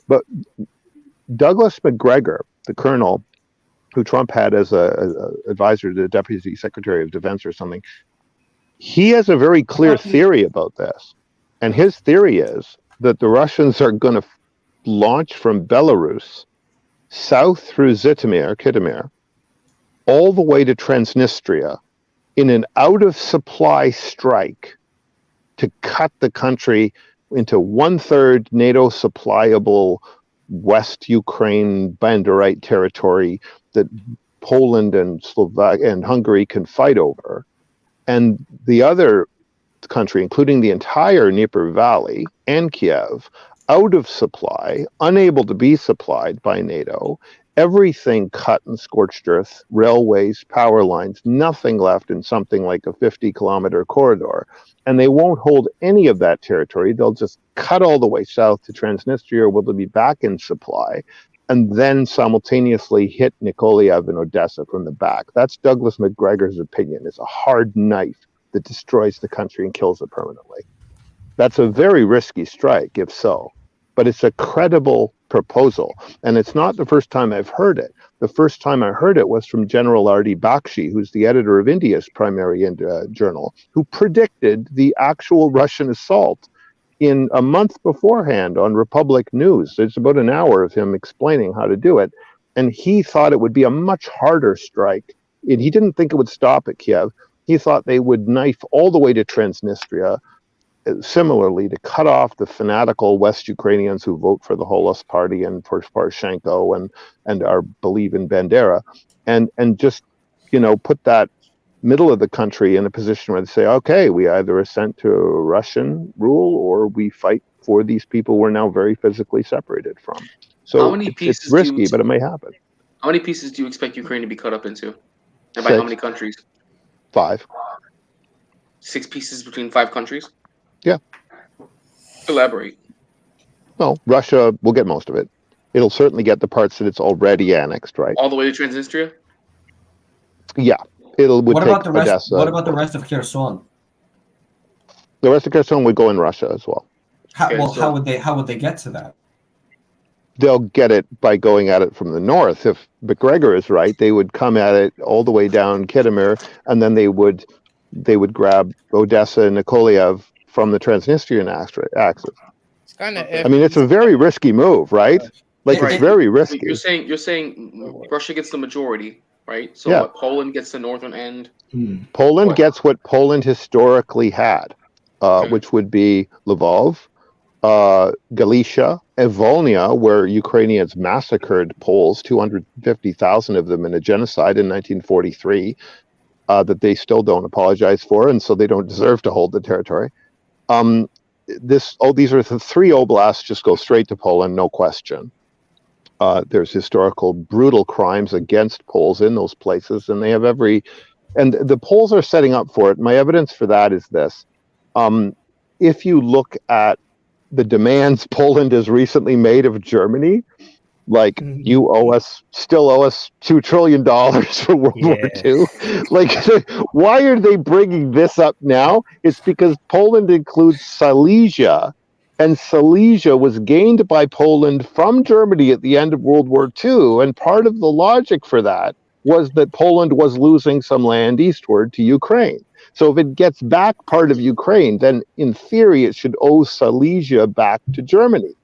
But Douglas McGregor, the colonel who Trump had as a advisor to the Deputy Secretary of Defense or something, he has a very clear theory about this. And his theory is that the Russians are going to launch from Belarus south through Kytomir, all the way to Transnistria in an out-of-supply strike to cut the country into one-third NATO supplyable West Ukraine Banderite territory that Poland and Slovakia and Hungary can fight over, and the other country, including the entire Dnieper Valley and Kiev, out of supply, unable to be supplied by NATO, everything cut and scorched earth, railways, power lines, nothing left in something like a 50-kilometer corridor. And they won't hold any of that territory. They'll just cut all the way south to Transnistria, where they'll be back in supply, and then simultaneously hit Nikolaev and Odessa from the back. That's Douglas McGregor's opinion. It's a hard knife that destroys the country and kills it permanently. That's a very risky strike, if so, but it's a credible proposal. And it's not the first time I've heard it. The first time I heard it was from General R.D. Bakshi, who's the editor of India's primary journal, who predicted the actual Russian assault in a month beforehand on Republic News. There's about an hour of him explaining how to do it. And he thought it would be a much harder strike. He didn't think it would stop at Kiev. He thought they would knife all the way to Transnistria, similarly to cut off the fanatical West Ukrainians who vote for the Holos Party and for Poroshenko and believe in Bandera, and just, put that middle of the country in a position where they say, okay, we either assent to Russian rule or we fight for these people we're now very physically separated from. So it's risky, but it may happen. How many pieces do you expect Ukraine to be cut up into? And by how many countries? 5. 6 pieces between 5 countries? Yeah. Elaborate. Well, Russia will get most of it. It'll certainly get the parts that it's already annexed, right? All the way to Transnistria? Yeah. What about the rest of Kherson? The rest of Kherson would go in Russia as well. How would they get to that? They'll get it by going at it from the north. If McGregor is right, they would come at it all the way down Kytomir, and then they would grab Odessa and Nikolaev from the Transnistrian axis. It's a very risky move, right? It's very risky. You're saying Russia gets the majority, right? So yeah. Poland gets the northern end. Poland gets what Poland historically had, which would be Lvov, Galicia, and Volhynia, where Ukrainians massacred Poles, 250,000 of them in a genocide in 1943, that they still don't apologize for, and so they don't deserve to hold the territory. These are the 3 oblasts, just go straight to Poland, no question. There's historical brutal crimes against Poles in those places, and they have and the Poles are setting up for it. My evidence for that is this. If you look at the demands Poland has recently made of Germany, like you still owe us $2 trillion for World War II. Why are they bringing this up now? It's because Poland includes Silesia, and Silesia was gained by Poland from Germany at the end of World War II. And part of the logic for that was that Poland was losing some land eastward to Ukraine. So if it gets back part of Ukraine, then in theory it should owe Silesia back to Germany.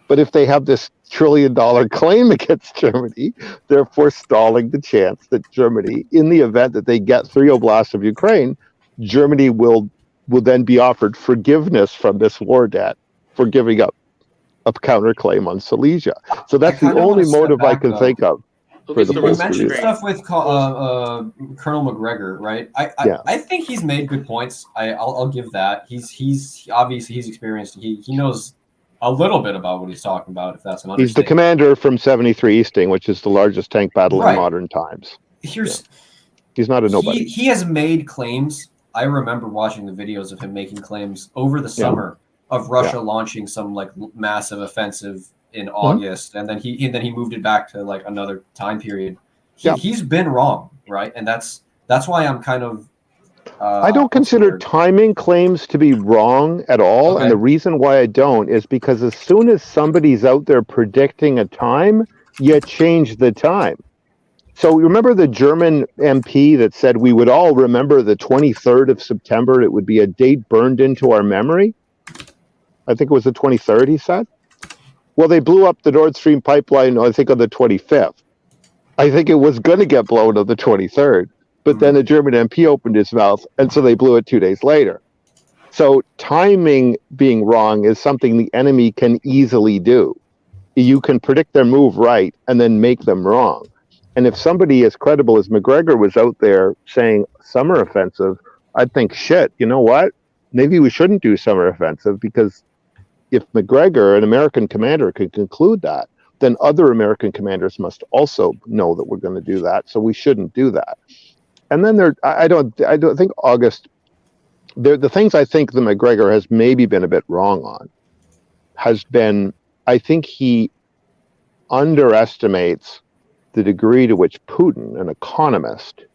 But if they have this $1 trillion claim against Germany, they're forestalling the chance that Germany, in the event that they get 3 oblasts of Ukraine, Germany will then be offered forgiveness from this war debt for giving up a counterclaim on Silesia. So that's the only motive I can think of. You mentioned stuff with Colonel McGregor, right? I think he's made good points. I'll give that. He's obviously he's experienced. He knows a little bit about what he's talking about, if that's an understatement. He's the commander from 73 Easting, which is the largest tank battle in modern times. He's not a nobody. He has made claims. I remember watching the videos of him making claims over the summer of Russia launching some massive offensive in August, and then he moved it back to another time period. He's been wrong, right? And that's why I'm kind of I don't consider timing claims to be wrong at all. Okay. And the reason why I don't is because as soon as somebody's out there predicting a time, you change the time. So remember the German MP that said we would all remember the 23rd of September. It would be a date burned into our memory. I think it was the 23rd, he said. Well, they blew up the Nord Stream pipeline, I think, on the 25th. I think it was going to get blown on the 23rd. But then the German MP opened his mouth, and so they blew it 2 days later. So timing being wrong is something the enemy can easily do. You can predict their move right and then make them wrong. And if somebody as credible as McGregor was out there saying summer offensive, I'd think, shit, you know what? Maybe we shouldn't do summer offensive, because if McGregor, an American commander, could conclude that, then other American commanders must also know that we're going to do that. So we shouldn't do that. And then I don't think August, the things I think the McGregor has maybe been a bit wrong on has been, I think he underestimates the degree to which Putin, an economist,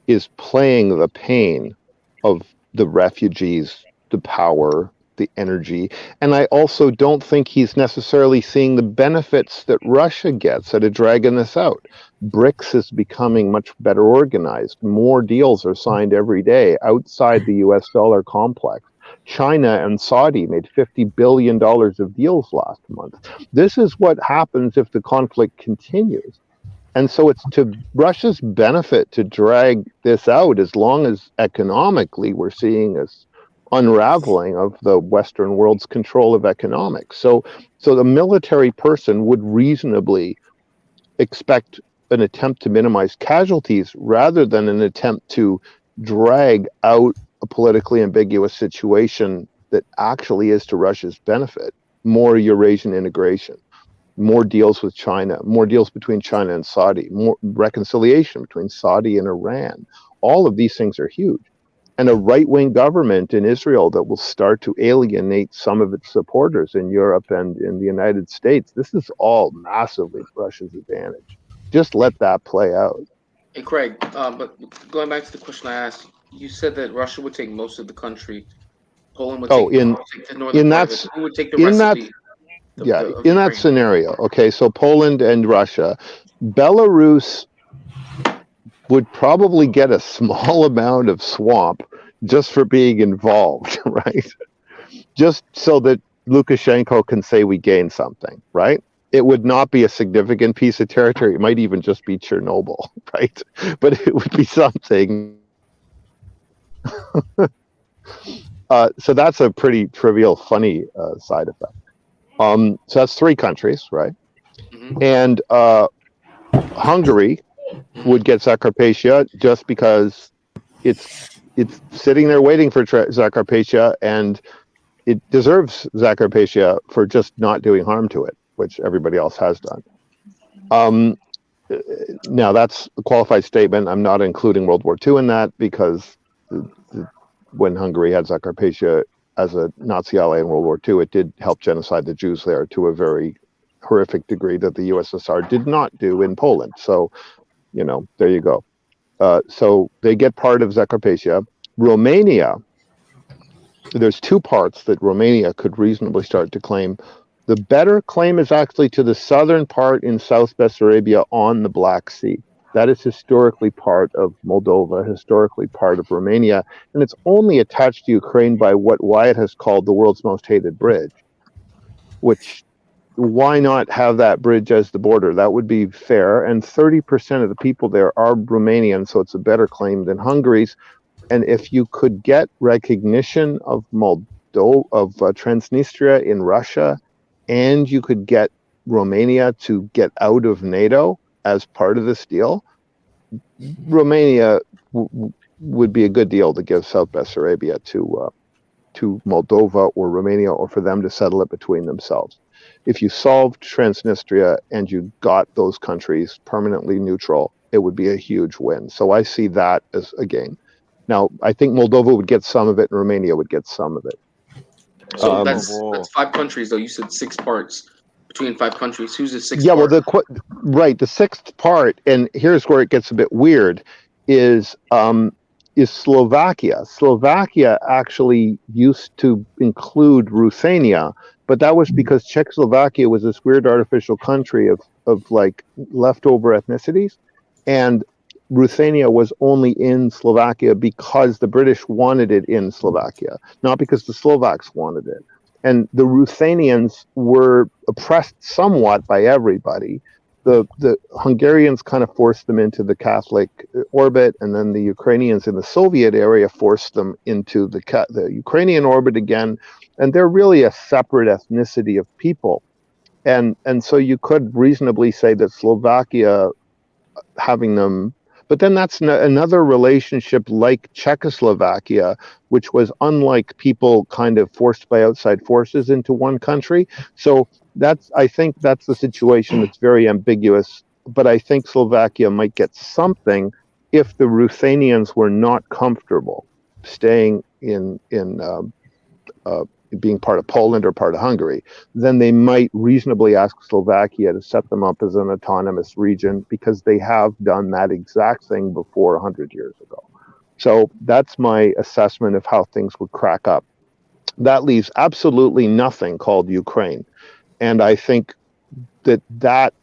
is playing the pain of the refugees, the power, the energy. And I also don't think he's necessarily seeing the benefits that Russia gets out of dragging this out. BRICS is becoming much better organized. More deals are signed every day outside the US dollar complex. China and Saudi made $50 billion of deals last month. This is what happens if the conflict continues. And so it's to Russia's benefit to drag this out, as long as economically we're seeing this unraveling of the Western world's control of economics. So the military person would reasonably expect an attempt to minimize casualties rather than an attempt to drag out a politically ambiguous situation that actually is to Russia's benefit. More Eurasian integration, more deals with China, more deals between China and Saudi, more reconciliation between Saudi and Iran. All of these things are huge. And a right-wing government in Israel that will start to alienate some of its supporters in Europe and in the United States. This is all massively Russia's advantage. Just let that play out. Hey, Craig, but going back to the question I asked, you said that Russia would take most of the country. Poland would take the northern part of it. Who would take the rest of the in that scenario, okay, so Poland and Russia. Belarus would probably get a small amount of swamp just for being involved, right? Just so that Lukashenko can say we gained something, right? It would not be a significant piece of territory. It might even just be Chernobyl, right? But it would be something. So that's a pretty trivial, funny side effect. So that's 3 countries, right? Mm-hmm. And Hungary would get Zakarpattia just because it's sitting there waiting for Zakarpattia, and it deserves Zakarpattia for just not doing harm to it, which everybody else has done. Now that's a qualified statement. I'm not including World War II in that, because when Hungary had Zakarpattia as a Nazi ally in World War II, it did help genocide the Jews there to a very horrific degree that the USSR did not do in Poland. So, there you go. So they get part of Zakarpattia. Romania, there's 2 parts that Romania could reasonably start to claim. The better claim is actually to the southern part in South Bessarabia on the Black Sea. That is historically part of Moldova, historically part of Romania, and it's only attached to Ukraine by what Wyatt has called the world's most hated bridge, which, why not have that bridge as the border? That would be fair, and 30% of the people there are Romanian, so it's a better claim than Hungary's. And if you could get recognition of Transnistria in Russia, and you could get Romania to get out of NATO as part of this deal, Romania would be a good deal to give South Bessarabia to Moldova or Romania, or for them to settle it between themselves. If you solved Transnistria and you got those countries permanently neutral, it would be a huge win. So I see that as a gain. Now, I think Moldova would get some of it and Romania would get some of it. So that's 5 countries, though. You said 6 parts between 5 countries. Who's the 6th part? Yeah, well, the 6th part, and here's where it gets a bit weird, is is Slovakia. Slovakia actually used to include Ruthenia, but that was because Czechoslovakia was this weird artificial country of like leftover ethnicities, and Ruthenia was only in Slovakia because the British wanted it in Slovakia, not because the Slovaks wanted it. And the Ruthenians were oppressed somewhat by everybody. The Hungarians kind of forced them into the Catholic orbit, and then the Ukrainians in the Soviet area forced them into the Ukrainian orbit again. And they're really a separate ethnicity of people. And so you could reasonably say that Slovakia having them, but then that's another relationship like Czechoslovakia, which was unlike people kind of forced by outside forces into one country. So I think that's the situation that's very ambiguous, but I think Slovakia might get something if the Ruthenians were not comfortable staying in being part of Poland or part of Hungary, then they might reasonably ask Slovakia to set them up as an autonomous region, because they have done that exact thing before 100 years ago. So that's my assessment of how things would crack up. That leaves absolutely nothing called Ukraine. And I think that